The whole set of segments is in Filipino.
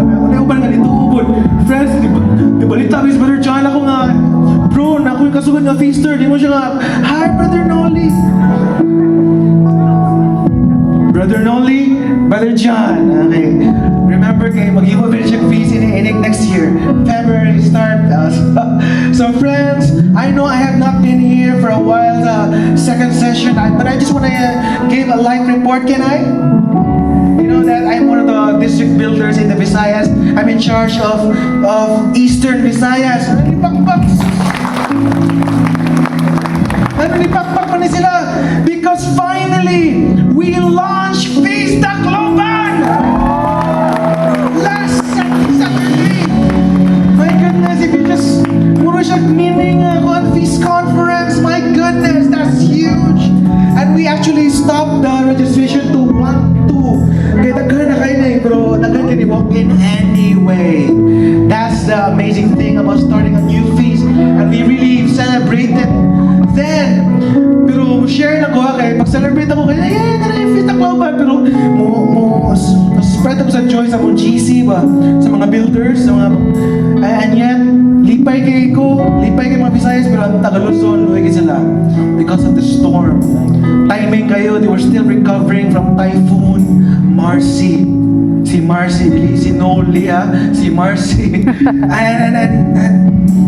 Ano ba nga dito ubod? Friends, di balita bis Brother John ako nga, bro, na ako yung kasugod nga feaster. Di mo siya nga, hi Brother Nolly. Brother Nolly, Brother John. Okay. Remember kayo, mag-iwa siya feast in next year. February start. So friends, I know I have not been here for a while, second session, but I just want to give a live report, can I? You know that I'm one of the district builders in the Visayas. I'm in charge of Eastern Visayas. Nalipakpak pa ni sila because finally we launched Feast Tacloban last Saturday. My goodness, if you just muro siya meaning on Feast Conference, my goodness, that's huge. And we actually stopped the registration to 1-2. Kaya daghan na kayo na bro, daghan ka walk in anyway. That's the amazing thing about starting a new feast, and we really celebrate it. Then, pero share na ko kay pag-celebrate ako kay yung Feast Tacloban, pero spread ako sa joy sa mga GC ba, sa mga builders, sa mga and yet lipay kay mga Visayas, pero ang taga Luzon luwi kay sila because of the storm. Timing kayo, they were still recovering from Typhoon Marcy. Si Marcy, si Noli, si Marcy.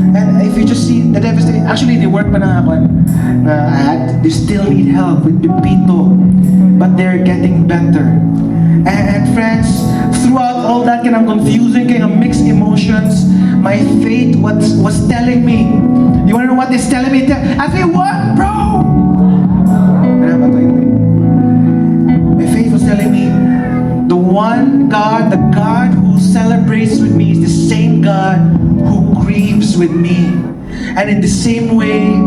And if you just see the devastation, actually they work pa na ako, they still need help with Pepito, but they're getting better. And friends, throughout all that kind of confusing, kind of mixed emotions, my faith was telling me, you wanna know what it's telling me? I say, what, bro? My faith was telling me, the one God, the God who celebrates with me is the same God who grieves with me. And in the same way,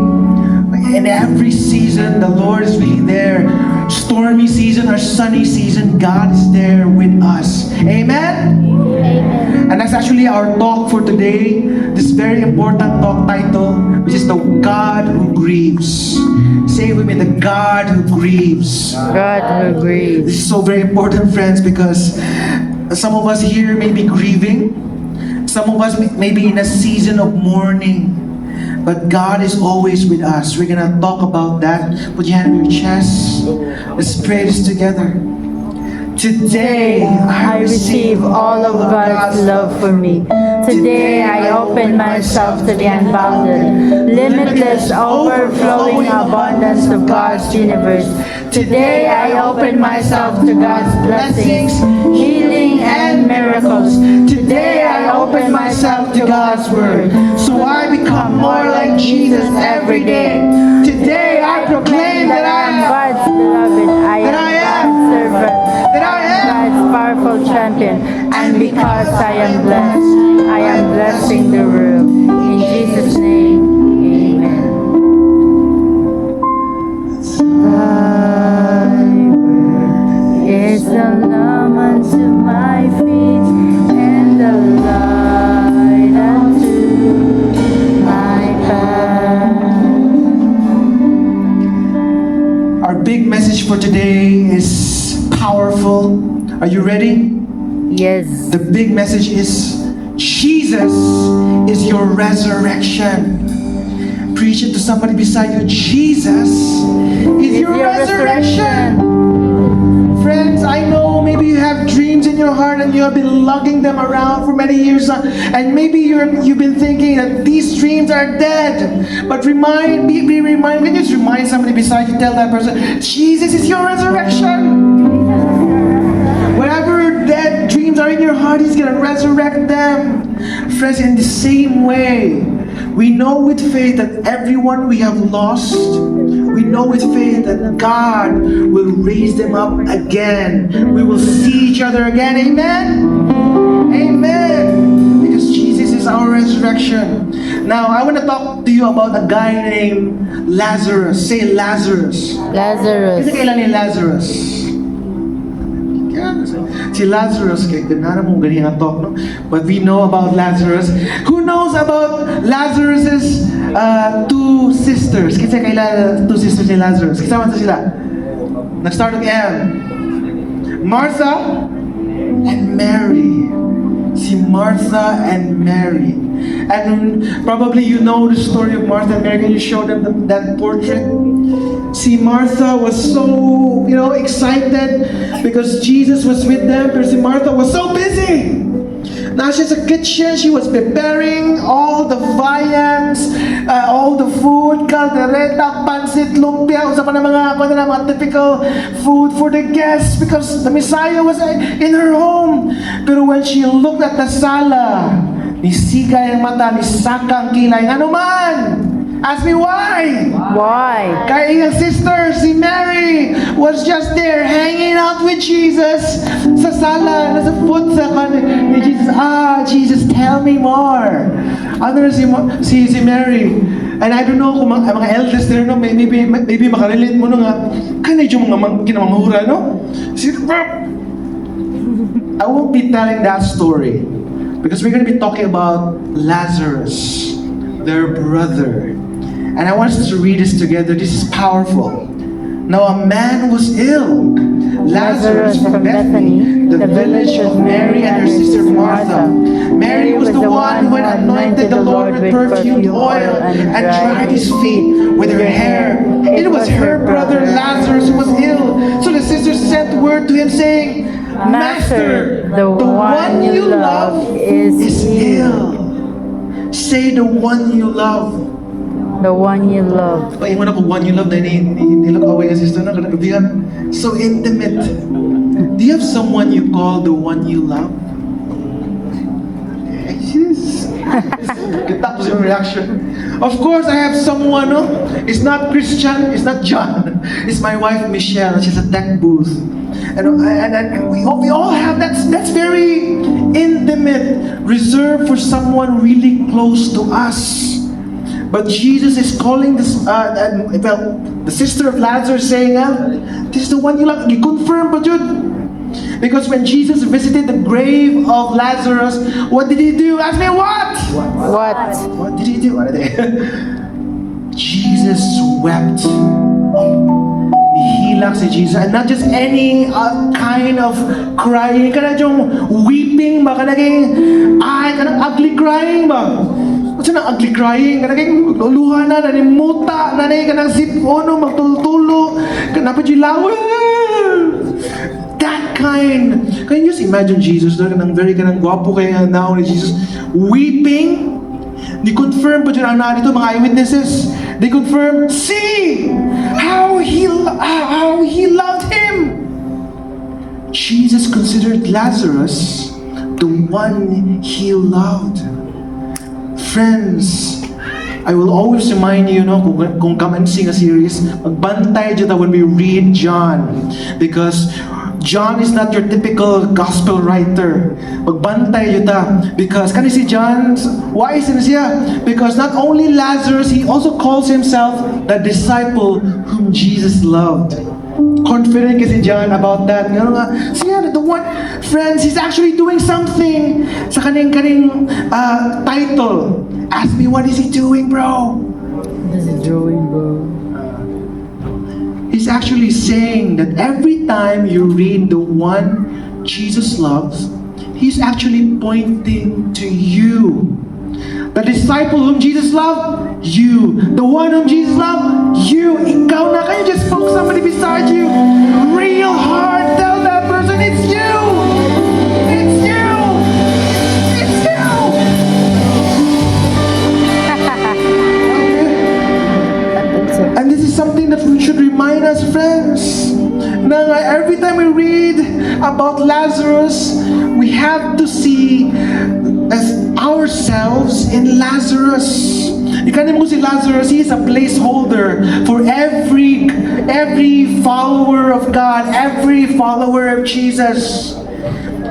in every season, the Lord is really there. Stormy season or sunny season, God is there with us. Amen? Amen. And that's actually our talk for today. This very important talk title, which is the God who grieves. Say with me, the God who grieves. God who grieves. This is so very important, friends, because some of us here may be grieving. Some of us may be in a season of mourning. But God is always with us. We're gonna talk about that. Put your hand on your chest. Let's pray this together. Today, I receive all of God's love for me. Today, I open myself to the unbounded, limitless, overflowing abundance of God's universe. Today, I open myself to God's blessings, healing, and miracles. Today, I open myself to God's word, so I become more like Jesus every day. Today, I proclaim that I am God's beloved. I am God's servant. that I am God's powerful champion, and because I am blessed, I am blessing the world. In Jesus' name, amen. Thy word is a lamp unto my feet, and a light unto my path. Our big message for today is powerful. Are you ready? Yes. The big message is Jesus is your resurrection. Preach it to somebody beside you. Jesus is your resurrection. Friends, I know maybe you have dreams in your heart and you have been lugging them around for many years, and maybe you've been thinking that these dreams are dead. But be reminded. Can you just remind somebody beside you? Tell that person, Jesus is your resurrection. Whatever dead dreams are in your heart, He's gonna resurrect them. Friends, in the same way, we know with faith that everyone we have lost, we know with faith that God will raise them up again. We will see each other again. Amen? Amen. Because Jesus is our resurrection. Now, I want to talk to you about a guy named Lazarus. Say Lazarus. Lazarus. Kasi kailan ni Lazarus? Si Lazarus, kaya ganara mong ganyan talk, no? But we know about Lazarus. Who knows about Lazarus's two sisters? Kasi kailan two sisters ni Lazarus? Kasama sa sila? Nag-start with M. Martha and Mary. si Martha and Mary. And probably you know the story of Martha and Mary. Can you show them that portrait? See, Martha was so, excited because Jesus was with them. Pero si Martha was so busy. Nasa sa kitchen, she was preparing all the viands, all the food, caldereta, pansit, lumpia, usa pa na mga typical food for the guests because the Messiah was in her home. Pero when she looked at the sala, nisigay ang mata, nisaka ang kilay, ano man? Ask me why? Why? Kaya iyang sister, si Mary, was just there hanging out with Jesus sa sala, nasa foot sa ni Jesus. Jesus, tell me more. Ano na si Mary? And I don't know kung mga elders there, no? Maybe makarelate mo no nga. Kanay yung mga kinamangura, no? I won't be telling that story because we're going to be talking about Lazarus, their brother. And I want us to read this together. This is powerful. Now a man was ill, Lazarus from Bethany, the village of Mary and her sister Martha. Mary was the one who had anointed the Lord with perfumed oil and dried his feet with her hair. It was her brother Lazarus who was ill. So the sisters sent word to him saying, Master, the one you love is ill. Say the one you love. The one you love. Paingon ako, one you love, na nilog away ang sister na, kanagabihan. So intimate. Do you have someone you call the one you love? Yes. Tapos yung reaction. Of course, I have someone, no? It's not Christian, it's not John. It's my wife, Michelle. She's a tech booth. And we all have, that's very intimate, reserved for someone really close to us. But Jesus is calling this, the sister of Lazarus saying, this is the one you love. He confirmed, but because when Jesus visited the grave of Lazarus, what did he do? Ask me what? What did he do? Jesus wept. Nihilak si Jesus. And not just any kind of crying. Kana yung weeping ba? Kana ugly crying ba? Kasi na ugly crying, kanang luha na, nanimuta, nanay ka ng sipono, magtultulo, kanapad yung lawa. That kind. Can you just imagine Jesus doon, kanang gwapo kaya now ni Jesus, weeping? They confirm pa dyan ang narito, mga eyewitnesses. They confirm, see how he loved him. Jesus considered Lazarus the one he loved. Friends, I will always remind you, kung come and sing a series, magbantay dyan when we read John. Because John is not your typical gospel writer. Magbantay dyan because, kan si John, why is siya? Because not only Lazarus, he also calls himself the disciple whom Jesus loved. Confident kasi John about that. Siya, the one, friends, he's actually doing something sa kaning title. Ask me, what is he doing, bro? This is drawing, bro. He's actually saying that every time you read the one Jesus loves, he's actually pointing to you. The disciple whom Jesus loved, you. The one whom Jesus loved, you. Ikaw na. Can you just poke somebody beside you? Real hard. Tell that person, it's you. It's you. It's you. And this is something that we should remind us, friends. Now, every time we read about Lazarus, we have to see as ourselves in Lazarus. Ikanin mo si Lazarus, he is a placeholder for every follower of God, every follower of Jesus.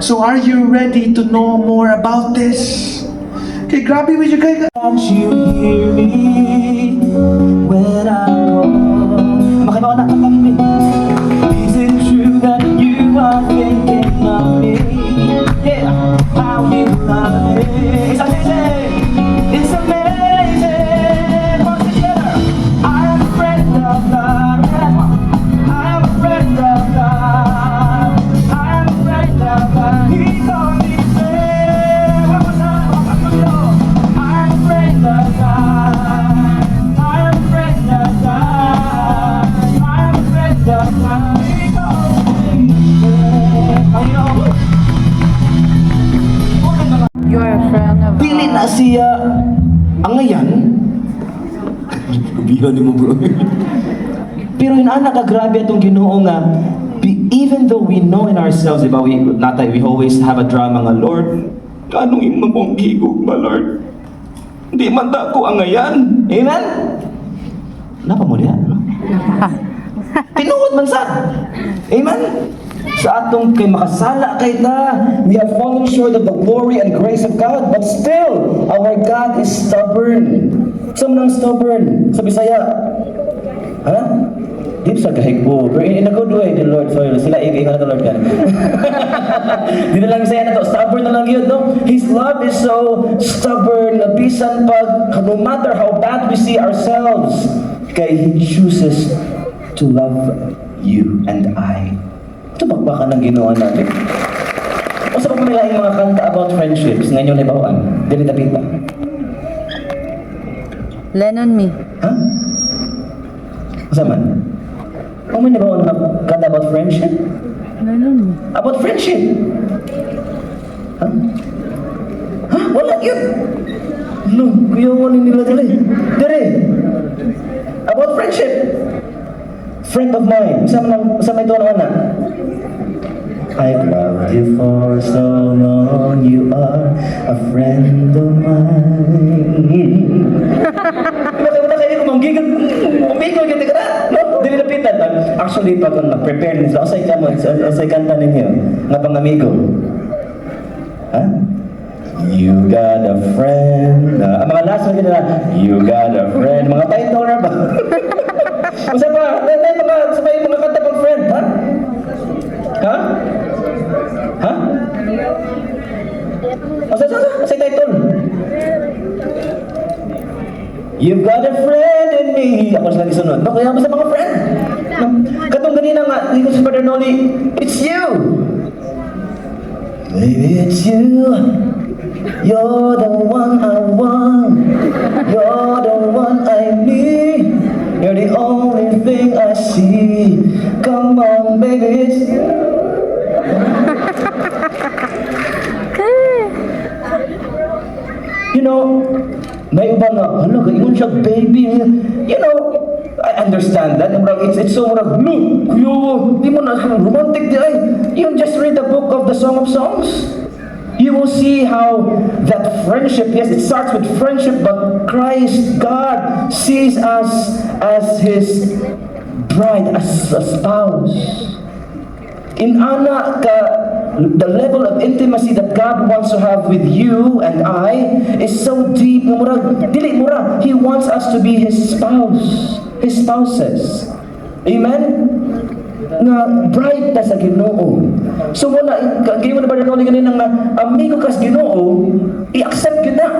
So are you ready to know more about this? Okay, grabe with you guys. Can't you hear me when I call? Makibaw na kami. Is it true that you are thinking of me? Yeah, how you love me. It's amazing. It's amazing. All together. I am a friend of God. I am a friend of God. I am a friend of God. He called me friend. siya angayan. Bihan mo bro. Pero inana ka grabe atong Ginoo nga even though we know in ourselves, diba, we always have a drama nga, Lord, kanong imong mong higog ba, Lord? Hindi man ta ko angayan. Amen? Napa mo niya? No? Tinuod man sa. Amen? Sa atong kay makasala kay ta, we have fallen short of the glory and grace of God, but still, our God is stubborn. Saan nang stubborn? Sa Bisaya? Ha? Di sa kahigbo. Pero in a good way, the Lord, sorry, sila iingat na Lord ka. Di na lang Bisaya na to, stubborn na lang yun, no? His love is so stubborn, na bisan pag, no matter how bad we see ourselves, kay He chooses to love you and I. Ito bakbakan ng ginawa natin. O sa pagmamilaing mga kanta about friendships, ngayon na ibawaan, dili tapit ba? Lennon me. Ha? Asa man? Kung may nabawaan na kanta about friendship? Lennon me. About friendship? Ha? Ha? Wala yun! No, kuyawan nila dali. Dali! About friendship! Friend of mine. Sa may doon na. I've loved you for so long, you are a friend of mine. Wala kayo kung manggigil, umigol ka na. No, dili napitan. Actually, pag prepare nila, asay kanta ninyo, nga pang amigo. Ha? You got a friend. Mga last one nila, you got a friend. Mga title na ba? Masa pa, sabay mga kanta pang friend, ha? Ha? Ha? Sa title. You've got a friend in me. Ako sila isunod. No, kaya mo sa mga friend. No? Katong ganina nga, dito sa Brother Noli, it's you. Baby, it's you. You're the one I want. You're the one I need. You're the only thing I see. Come on, baby, it's you know, may iba na, hala, ingon siya, baby. You know, I understand that. It's so, look, kuya, di mo na, romantic di ay. You just read the book of the Song of Songs. You will see how that friendship, yes, it starts with friendship, but Christ, God, sees us as His bride, as a spouse. In Ana, the level of intimacy that God wants to have with you and I is so deep. Dili mura, He wants us to be His spouse, His spouses. Amen? Nga bride ta sa Ginoo. So wala, kayo na ba na noli ganun nga amigo kas Ginoo, i-accept yun na.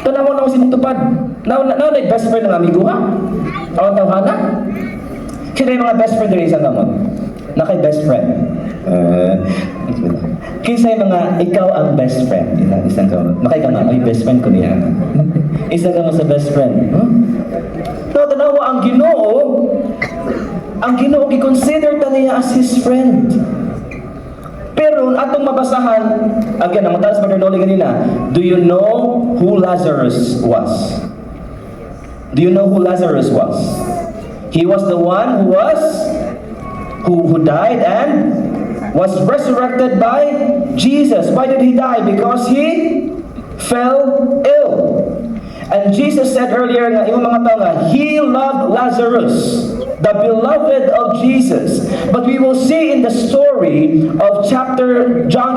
Tanawa na ako si mong tupad. Now na best friend ng amigo ha? Awan tawhana? Kaya mga best friend rin isang gamot. Na kay best friend. Kaysa yung mga ikaw ang best friend. Isang gamot. Nakay ka nga, ay best friend ko niya. Isang gamot sa best friend. Huh? No, tanawa ang Ginoo i-consider ta niya as His friend. Pero atong mabasahan, again, ang matalas Brother Noli ganina, do you know who Lazarus was? Do you know who Lazarus was? He was the one who died and was resurrected by Jesus. Why did he die? Because he fell ill. And Jesus said earlier nga, yung mga tao nga, He loved Lazarus, the beloved of Jesus. But we will see in the story of John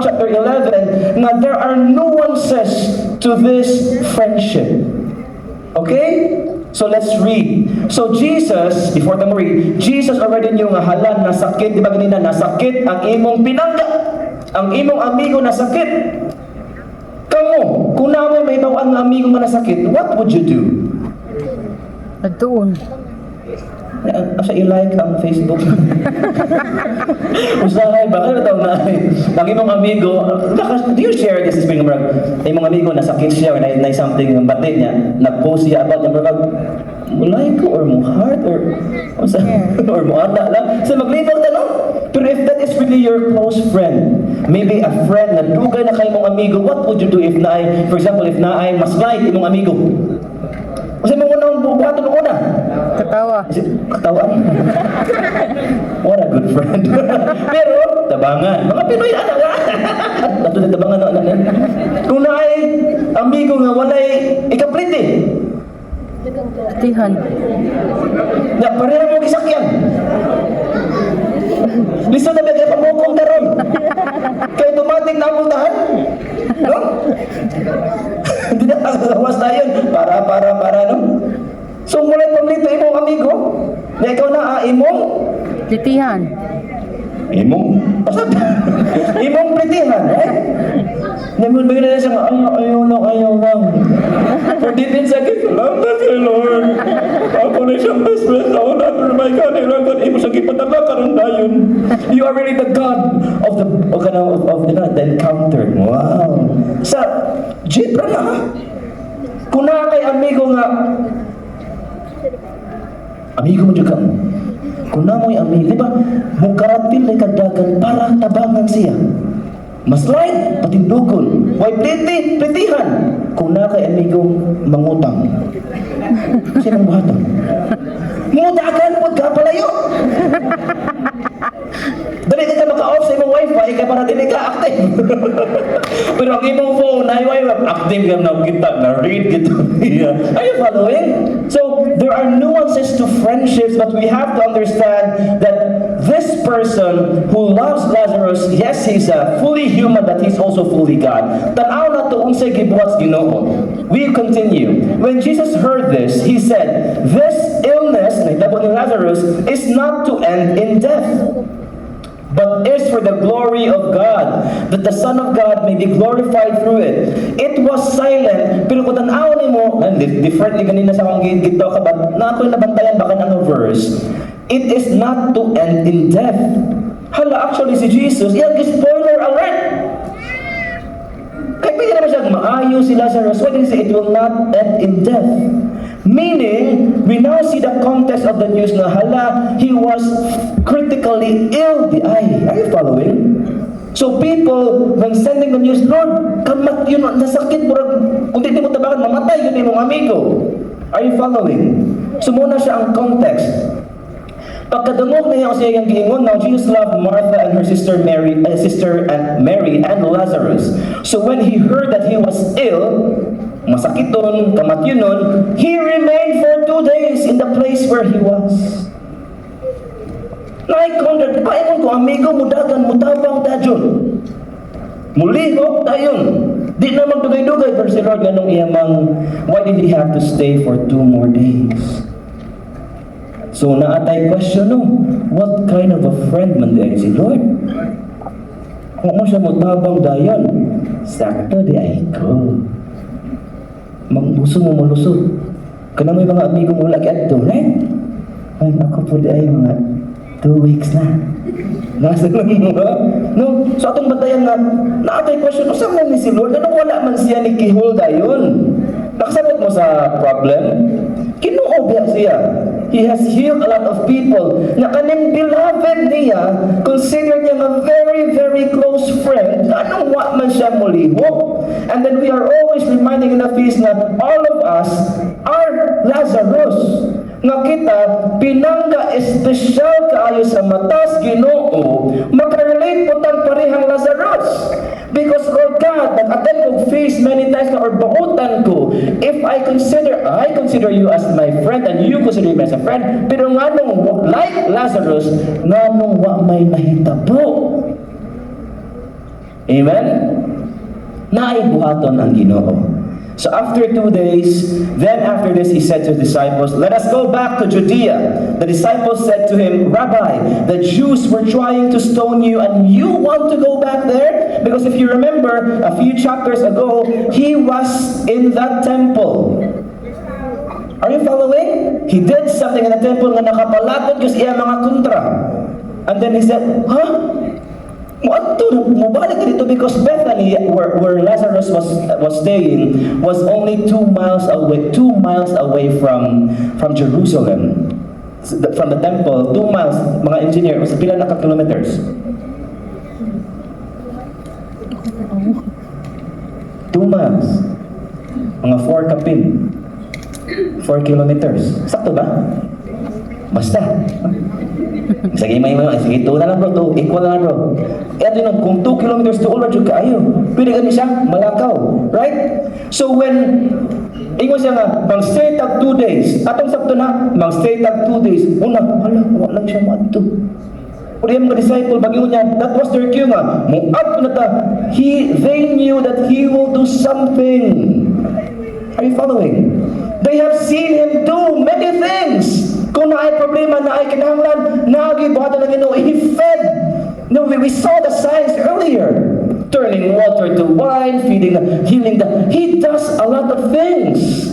chapter 11, nga there are nuances to this friendship. Okay? So let's read. So Jesus, before the read, Jesus already knew nga halan na sakit, di ba ganina, nasakit ang imong pinangga, ang imong amigo na sakit. Kamu, kung naman may bawang amigo nga nasakit, what would you do? Nagtuon. Asa i-like ang Facebook. Usahay ba? Ano daw na? Lagi mong amigo, do you share this is being ay mong amigo nasakit siya or na something ng bati niya, nag-post siya about yung mulay ko or mo heart or or mo ana lang. So maglibang tanong. Pero if that is really your close friend, maybe a friend na dugay na kayo mong amigo, what would you do if naay, for example, if naay mas light imong amigo? Kasi mo unang buhaton ng una. Katawa. Katawan. What a good friend. Pero, tabangan. Mga Pinoy na nga. Ato na tabangan na. Kung naay amigo nga walay ikapriti. Tihan. Na pareha mo gisakyan. Listo na ba kayo pamukong karon? Kaya automatic na pultahan? No? Hindi na kasawas na yun. Para, no? So, mula pamlito imong amigo, na ikaw na imong Titihan. pasad. Imong pritihan, right? Namun bigla na siya, ayaw lang. Pagditin sa akin, salamat kay Lord. Ako na siyang best friend. Ako na, pero my God, ilangan, imo sa kipatala ka rin dayon. You are really the God of the encounter. Wow. Sa, jibra na. Kung na kay amigo nga, amigo mo juga. Kung na mo'y amigo, di ba? Mukaratil na kadagan para tabangan siya. Mas light, patindugon. Why plitihan? Kung na kay amigong mangutang. Sinang buhatang? Mutagan po ka palayo. Dali ka maka-off sa imong wifi kaya para dili ka active. Pero ang imong phone ay wifi active ka na kita na read kita. Are you following? So there are nuances to friendships, but we have to understand that this person who loves Lazarus, yes, he's fully human, but he's also fully God. Tanaw na to unsay gibuhat Ginoo. We continue. When Jesus heard this, he said, "This illness, nahitabo ni Lazarus, is not to end in death, but is for the glory of God, that the Son of God may be glorified through it." It was silent, pero kung tanaw ni mo, differently ganina sa akong gito ka ba, na ako'y nabantayan baka ng verse, it is not to end in death. Hala, actually si Jesus, yan, spoiler alert! Kaya pwede naman siya, maayo si Lazarus, what is it? It will not end in death. Meaning, we now see the context of the news na hala, he was critically ill, the eye. Are you following? So people, when sending the news, Lord, kamat yun, nasakit mo, kung di mo tabakan, mamatay yun yung amigo. Are you following? So muna siya ang context. Pagkadungog na niya siya yung giingon, now Jesus loved Martha and her sister Mary and Lazarus. So when he heard that he was ill, masakiton, kamatyunon, he remained for 2 days in the place where he was. Naikondad, paingon ko, amigo, mudagan, mutabang dajon. Mulihok tayon. Di na magdugay-dugay, pero si Lord ganong iyamang, why did he have to stay for 2 more days? So naatay question, no? What kind of a friend man di si Lord? Kung mo siya mutabang dayon, sakto di ay ko. Magbuso mo malusot. Kanang may mga amigo mo lagi ato, right? Ay, ako po di ay mga 2 weeks na. Nasa lang mo, ha? No? So atong batayan nga, naatay question, saan man ni si Lord? Anong wala man siya ni Kihol dayon? Nakasabot mo sa problem? Kinuobya siya. He has healed a lot of people. Na kaning beloved niya, considered niya a very, very close friend. Anong wa man siya mulihok? And then we are always reminding in the feast na all of us are Lazarus. Nga kita, pinangga espesyal kaayo sa matas Ginoo, makarelate po tang parehang Lazarus. Because Lord God, nag-attend kong face many times na or bautan ko, if I consider you as my friend and you consider me as a friend, pero nga nung like Lazarus, nga nung wa may nahitabo. Amen? Naibuhaton ang Ginoo. So after 2 days, then after this he said to his disciples, "Let us go back to Judea." The disciples said to him, "Rabbi, the Jews were trying to stone you and you want to go back there?" Because if you remember, a few chapters ago, he was in that temple. Are you following? He did something in the temple nga nakapalakot kasi iya mga kontra. And then he said, "Huh? Mubalik dito because Bethany, where Lazarus was staying, was only 2 miles away from Jerusalem. From the temple, 2 miles, mga engineer, was pila na ka-kilometers? 2 miles. Mga 4 kapin. 4 kilometers. Sakto ba? Basta. Sige, sige, 2 na lang bro, 2, equal na lang bro. Ito yun, kung 2 kilometers to ulad yung kaayo, pwede ka siya malakaw. Right? So when, ingon siya nga, mag-stay tag 2 days. Atong sakto na, mag-stay tag 2 days. Una, wala siya maadto. Pero yung mga disciple, bagyo niya, that was their cue nga. Muadto na ta. They knew that he will do something. Are you following? They have seen him do many things. Kung na ay problema, na ay kinahanglan, nagibuhatan ng Ginoo, he fed. No, we saw the signs earlier. Turning water to wine, healing he does a lot of things.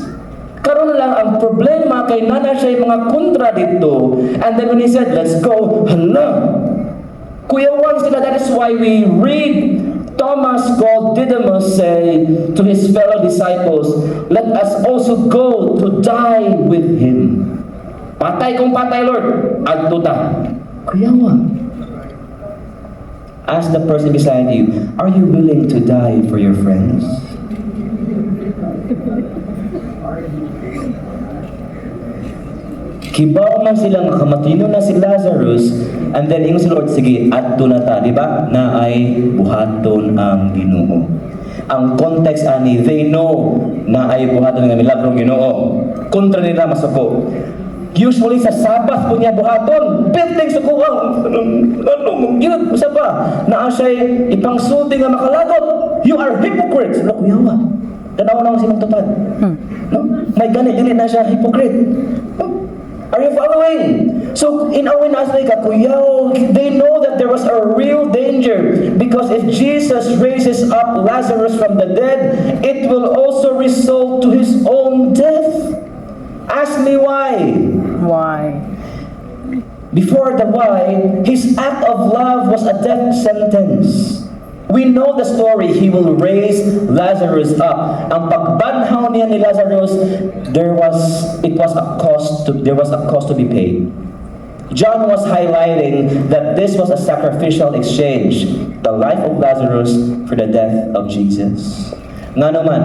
Karon lang ang problema kay nana siya yung mga kontra dito. And then when he said, let's go, hala. Kuyawan sila, that is why we read Thomas called Didymus say to his fellow disciples, let us also go to die with him. Patay kung patay, Lord. Adto ta. Kuyawan. Ask the person beside you, are you willing to die for your friends? Kibaw man silang kamatino na si Lazarus, and then yung si Lord, sige, adto na ta, di ba? Na ay buhaton ang Ginoo. Ang context ani, they know na ay buhaton ng milagrong Ginoo. Kontra nila masuko. Usually sa Sabbath po niya buhaton, pinting suko ginag usa pa na asay ipangsulti nga makalagot. You are hypocrites. Lo kuyawa. Tanaw na silang tupad. No? May ganit na siya hypocrite. Are you following? So, in our Nazareth, they know that there was a real danger because if Jesus raises up Lazarus from the dead, it will also result to his own death. Ask me why. Why? Before the why, his act of love was a death sentence. We know the story. He will raise Lazarus up. Ang pagbanhaw niya ni Lazarus, there was a cost to be paid. John was highlighting that this was a sacrificial exchange, the life of Lazarus for the death of Jesus. Nga naman,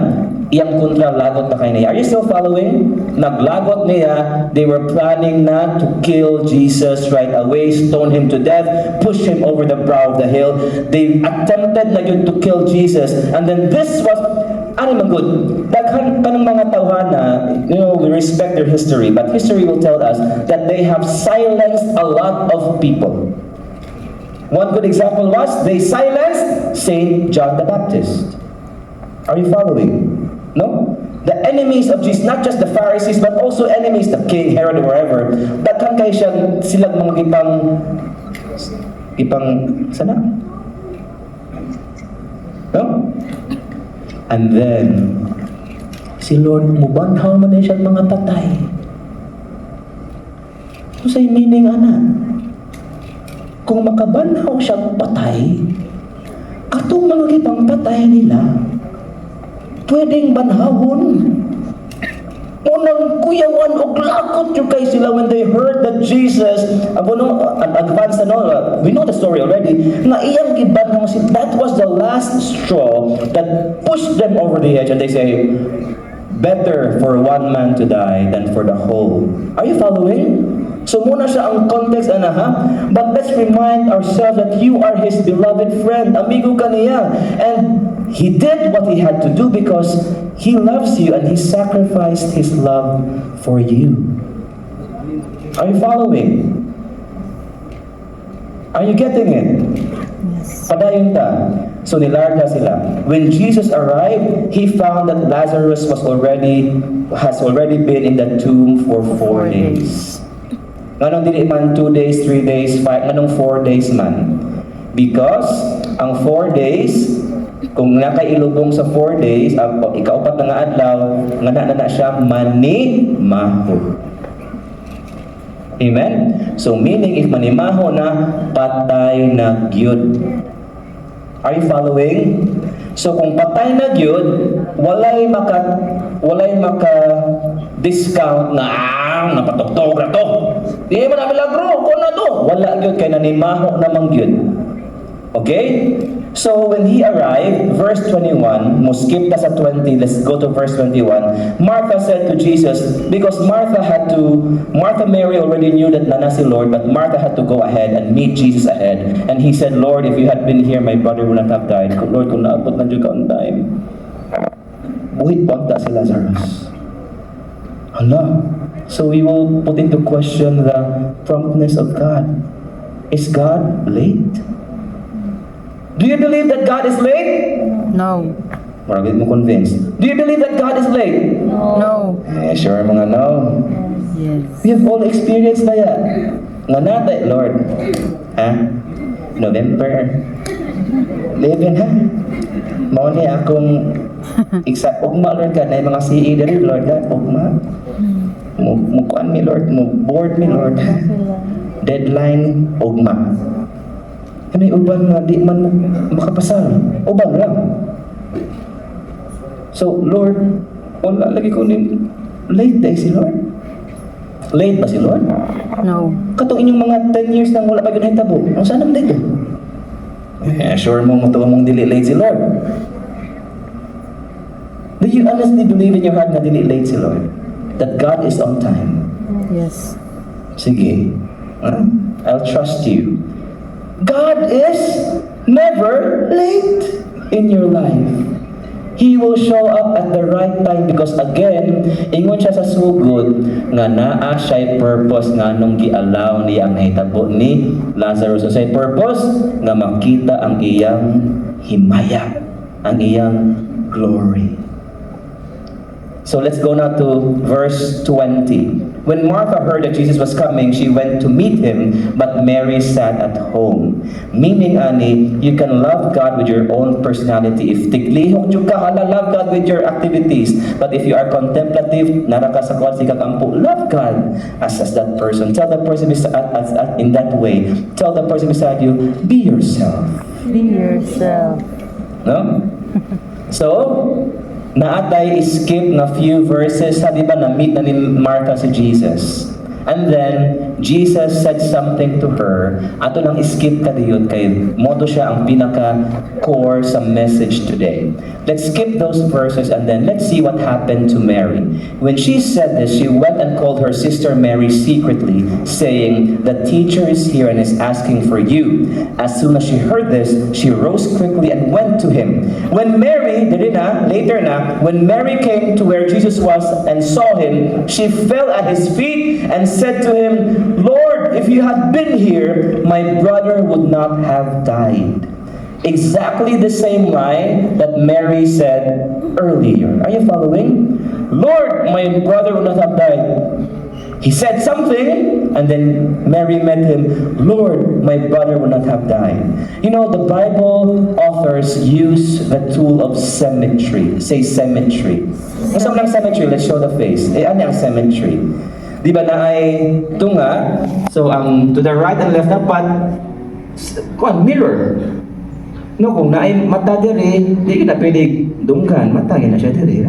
iyang kontra lagot na kay niya. Are you still following? Naglagot niya, they were planning na to kill Jesus right away, stone him to death, push him over the brow of the hill. They attempted na yun to kill Jesus. And then this was, ano man good, daghan pa ng mga tawhana, we respect their history, but history will tell us that they have silenced a lot of people. One good example was, they silenced Saint John the Baptist. Are you following? No? The enemies of Jesus, not just the Pharisees, but also enemies, the king, Herod, or wherever, daghan kay siya silang mga ipang sana? No? And then, si Lord, mubanhaw man na siya mga patay. So say meaning, ana, kung makabanhaw siyang patay, katong mga ipang patay nila, pwedeng banhawon. Unang kuyawan o lakot yung kay sila when they heard that Jesus, advance we know the story already, na iyang gibanhaw si, that was the last straw that pushed them over the edge, and they say, better for one man to die than for the whole. Are you following? So muna siya ang context, but let's remind ourselves that you are His beloved friend, amigo ka niya, and He did what He had to do because He loves you and He sacrificed His love for you. Are you following? Are you getting it? Yes. Padayon ta. So nilarga sila. When Jesus arrived, He found that Lazarus has already been in the tomb for 4 days. Nganong dili man 2 days, 3 days, 5, nganong 4 days man? Because ang 4 days, kung nakailubong sa 4 days, ikaupat na nga adlaw, nga na siya manimaho. Amen? So meaning, if manimaho na, patay na gyud. Are you following? So kung patay na gyud, walay maka discount na napatugtog ra to. Di man na milagro ko na to. Wala gyud kay nanimaho namang gyud. Okay? So when he arrived, verse 21, mo skip na sa 20, let's go to verse 21. Martha said to Jesus, because Martha, Mary already knew that nana si Lord, but Martha had to go ahead and meet Jesus ahead. And he said, Lord, if you had been here, my brother would not have died. Lord, kung naabot na dyan ka on time, buhit pa si Lazarus. Hala. So we will put into question the promptness of God. Is God late? Do you believe that God is late? No. Marami mo convinced. Do you believe that God is late? No. Sure mga no. Yes. We have all experienced na yan. Nga natay, Lord. Ha? November 11 ha? Mao ni akong ugma Lord God na yung mga CE dali Lord God ugma. Mukuan mi Lord, mo board mi Lord. Deadline ugma. Ano yung uban nga di man makapasal? Uban lang. So, Lord, wala lagi ko ni late day si Lord. Late ba si Lord? No. Katong inyong mga 10 years nang wala pa yun hitabo. Ang saan naman dito? Sure mo mong dili late si Lord. Do you honestly believe in your heart na dili late si Lord? That God is on time? Yes. Sige. I'll trust you. God is never late in your life. He will show up at the right time because again, ingon siya sa sugod nga naa siya'y purpose nga nung gi-allow niya ang nahitabo ni Lazarus. So siya'y purpose nga makita ang iyang himaya, ang iyang glory. So let's go now to verse 20. When Martha heard that Jesus was coming, she went to meet him, but Mary sat at home. Meaning, ani, you can love God with your own personality. If tiglihok you ka, love God with your activities. But if you are contemplative, naraka sa kwal si kakampo, love God as that person. Tell the person in that way. Tell the person beside you, be yourself. Be yourself. No? So, naatay skip na few verses, di ba na-meet na ni Martha si Jesus. And then, Jesus said something to her. Ato nang skip ka diyon kay moto siya ang pinaka-core sa message today. Let's skip those verses and then let's see what happened to Mary. When she said this, she went and called her sister Mary secretly, saying, "The teacher is here and is asking for you." As soon as she heard this, she rose quickly and went to him. When Mary came to where Jesus was and saw him, she fell at his feet and said to him, "Lord, if you had been here, my brother would not have died." Exactly the same line that Mary said earlier. Are you following? Lord, my brother would not have died. He said something, and then Mary met him, Lord, my brother would not have died. You know, the Bible authors use the tool of symmetry. Say symmetry. Masama lang symmetry, let's show the face. Ano ang symmetry? Di ba na ay tunga? So, to the right and left dapat mirror. No, kung na ay mata diri, di kita pwede dunggan, mata na siya diri.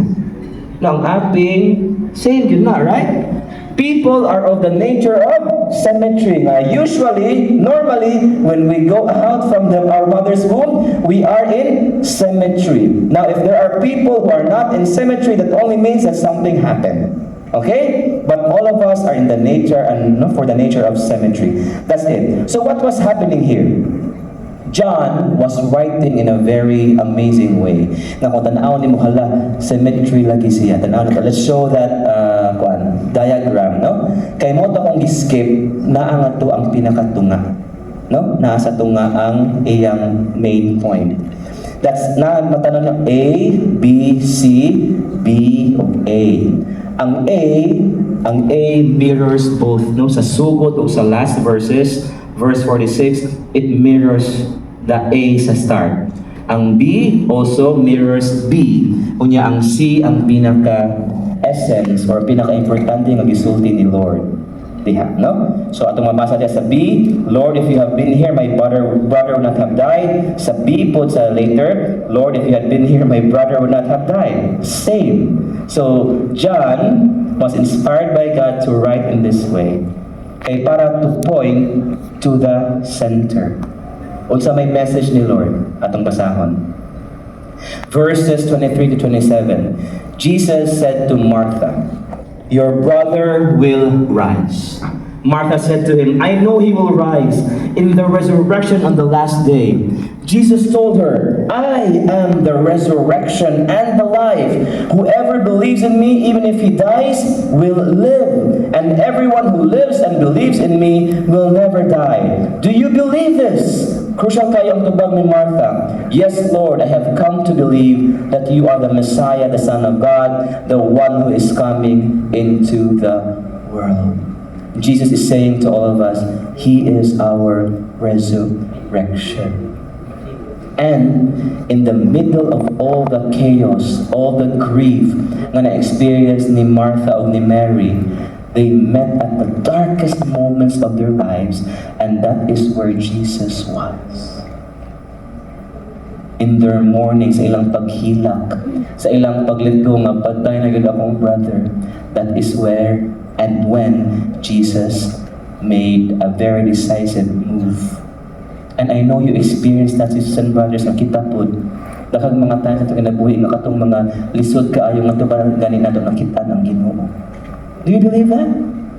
No, ang aping, same yun na, right? People are of the nature of symmetry. Normally, when we go out from our mother's womb, we are in symmetry. Now, if there are people who are not in symmetry, that only means that something happened. Okay? But all of us are in the nature and for the nature of symmetry. That's it. So what was happening here? John was writing in a very amazing way. Na kung tanaw ni mo hala, symmetry lagi siya. Tanaw na let's show that diagram, no? Kay mo akong skip na ang ato ang pinakatunga. No? Nasa tunga ang iyang main point. That's na matanong na A, B, C, B of A. Ang A mirrors both, no? Sa sugod o sa last verses, verse 46, it mirrors the A sa start. Ang B also mirrors B. Unya ang C ang pinaka essence or pinaka-importante nga gisulti ni Lord. diha, no? So atong mabasa diya sa B, Lord, if you have been here, my brother would not have died. Sa B po sa later, Lord, if you had been here, my brother would not have died. Same. So John was inspired by God to write in this way. Kay para to point to the center. Unsa may message ni Lord atong basahon. Verses 23 to 27. Jesus said to Martha, "Your brother will rise." Martha said to him, "I know he will rise in the resurrection on the last day." Jesus told her, "I am the resurrection and the life. Whoever believes in me, even if he dies, will live. And everyone who lives and believes in me will never die." Do you believe this? Crucial kayo ang tubag ni Martha. "Yes, Lord, I have come to believe that you are the Messiah, the Son of God, the one who is coming into the world." Jesus is saying to all of us, He is our resurrection. And in the middle of all the chaos, all the grief nga na-experience ni Martha o ni Mary, they met at the darkest moments of their lives, and that is where Jesus was. In their mourning, sa ilang paghilak, sa ilang paglitgo nga patay na gid akong brother, that is where and when Jesus made a very decisive move. And I know you experienced that, sisters and brothers, na kita po daghang mga tayo sa itong kinabuhi nga katong mga lisod kaayo nga ito ba gani nato nakita ng Ginoo. Do you believe that?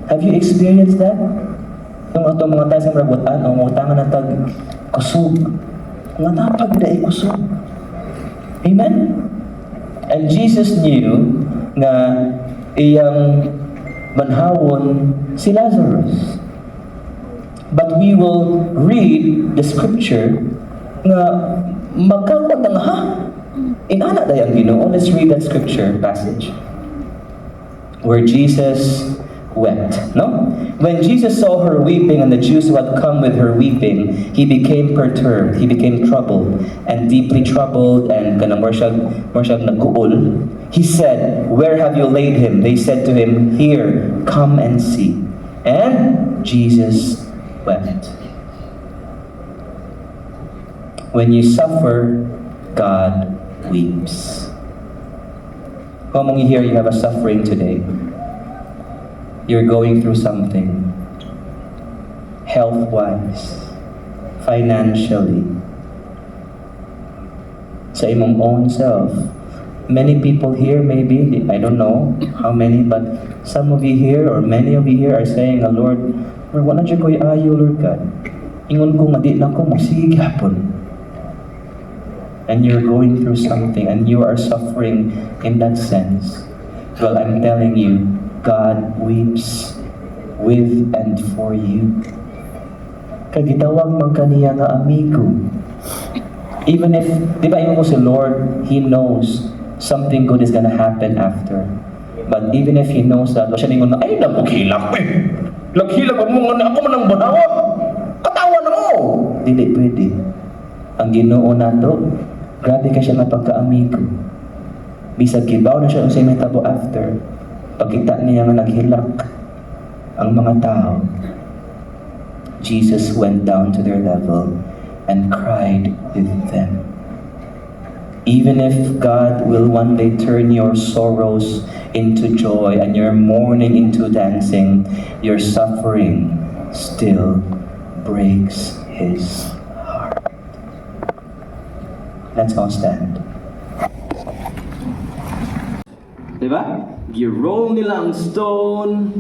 Have you experienced that? Itong atong mga tayo sa marabutan o mga tangan na tag kusog nga napag na kusog. Amen? And Jesus knew na iyang banhawon si Lazarus. But we will read the scripture nga magkakot ng inana dayang Ginoo. Let's read that scripture passage where Jesus wept. No? When Jesus saw her weeping and the Jews who had come with her weeping, he became perturbed, he became troubled, and deeply troubled, and kanang marsyag naguol. He said, "Where have you laid him?" They said to him, "Here, come and see." And Jesus wept. When you suffer, God weeps. How many here you have a suffering today? You're going through something, health-wise, financially, sa imong own self. Many people here, maybe, I don't know how many, but some of you here or many of you here are saying, Lord, wala dyan ko ayo, Lord God. Ingon ko, madi lang ko, magsige hapon. And you're going through something and you are suffering in that sense. Well, I'm telling you, God weeps with and for you. Kagitawag man kaniya nga amigo. Even if, di ba ingon ko si Lord, He knows something good is gonna happen after. But even if He knows that, siya ningon na, ay, nagughilak eh. Laghilak mo nga ako man ang banawag. Katawa na mo. Dili pwede. Ang Ginoo nato, grabe ka siya nga pagka-amigo. Bisag kibaw na siya usay may tabo after. Pagkita niya nga naghilak ang mga tao, Jesus went down to their level and cried with them. Even if God will one day turn your sorrows into joy and your mourning into dancing, your suffering still breaks His heart. Let's all stand. Diba? Giroll nila ang stone,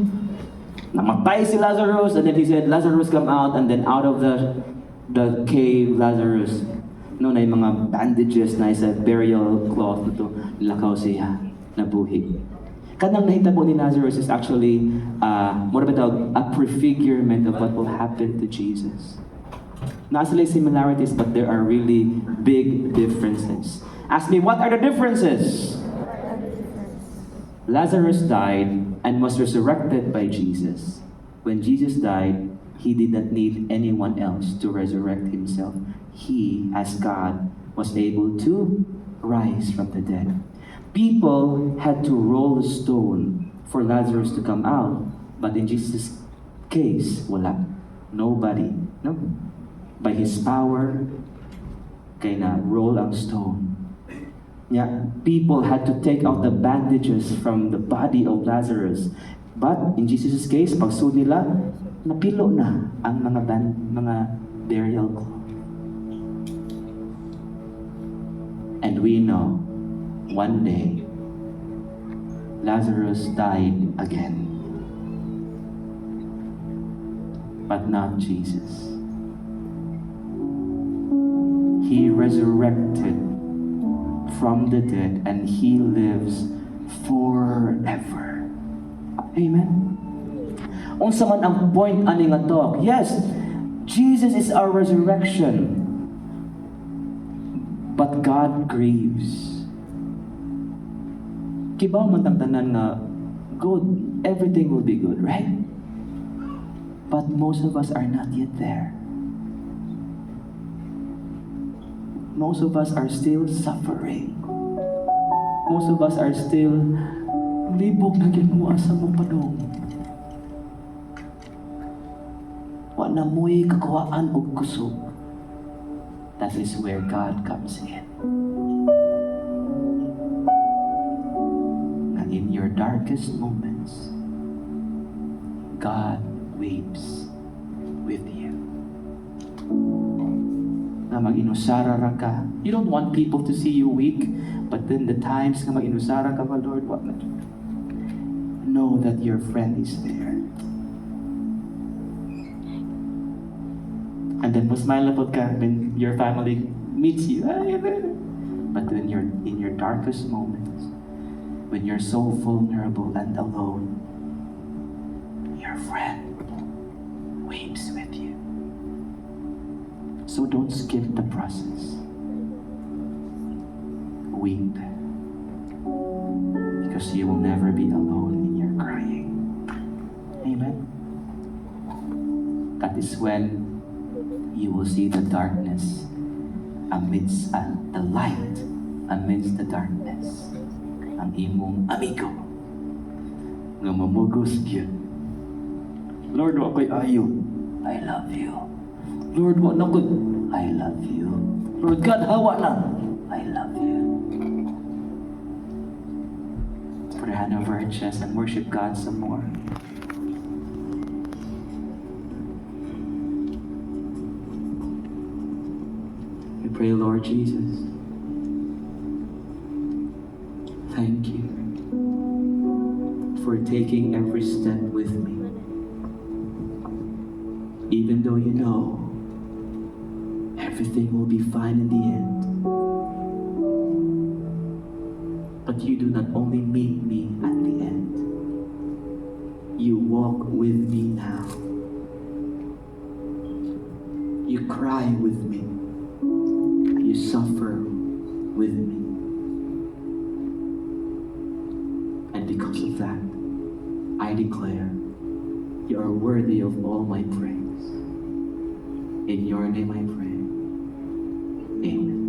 namatay si Lazarus, and then He said, Lazarus come out, and then out of the cave, Lazarus, no, na yung mga bandages na isa burial cloth na to, lakaw siya, nabuhi. Kanang nahitabo ni Lazarus is actually, more about a prefigurement of what will happen to Jesus. Not only similarities, but there are really big differences. Ask me, what are the differences? Lazarus died and was resurrected by Jesus. When Jesus died, He did not need anyone else to resurrect Himself. He, as God, was able to rise from the dead. People had to roll a stone for Lazarus to come out, but in Jesus' case, wala. Nobody. No? By His power, kay na roll ang stone. Yeah, people had to take out the bandages from the body of Lazarus. But in Jesus' case, pagsud nila, napilo na ang mga burial cloth. And we know, one day, Lazarus died again. But not Jesus. He resurrected from the dead and He lives forever. Amen. Unsa man ang point ani nga talk? Yes, Jesus is our resurrection. But God grieves. Kibaw man tang tanan nga good, everything will be good, right? But most of us are not yet there. Most of us are still suffering. Most of us are still libog na ginwa sa mong padong. Wa na mo'y kakuhaan o kusog. That is where God comes in. And in your darkest moments, God weeps with you. Na mag-inusara ra ka. You don't want people to see you weak, but then the times na mag-inusara ka ba, Lord, what na? Know that your friend is there. And then smile na ka when your family meets you. But when you're in your darkest moments, when you're so vulnerable and alone, your friend weeps with you. So don't skip the process. Weep. Because you will never be alone in your crying. Amen. That is when you will see the darkness amidst the light amidst the darkness. Ang imong amigo nga mamugos gyud. Lord, wa ko'y ayo. I love you. Lord, wa na ko'y I love you. Lord God, hawa na. I love you. Put a hand over our chest and worship God some more. We pray, Lord Jesus, thank you for taking every step with me. Even though you know everything will be fine in the end. But you do not only meet me at the end, you walk with me now. You cry with me. You suffer with me. And because of that, I declare you are worthy of all my praise. In your name I pray. Amen.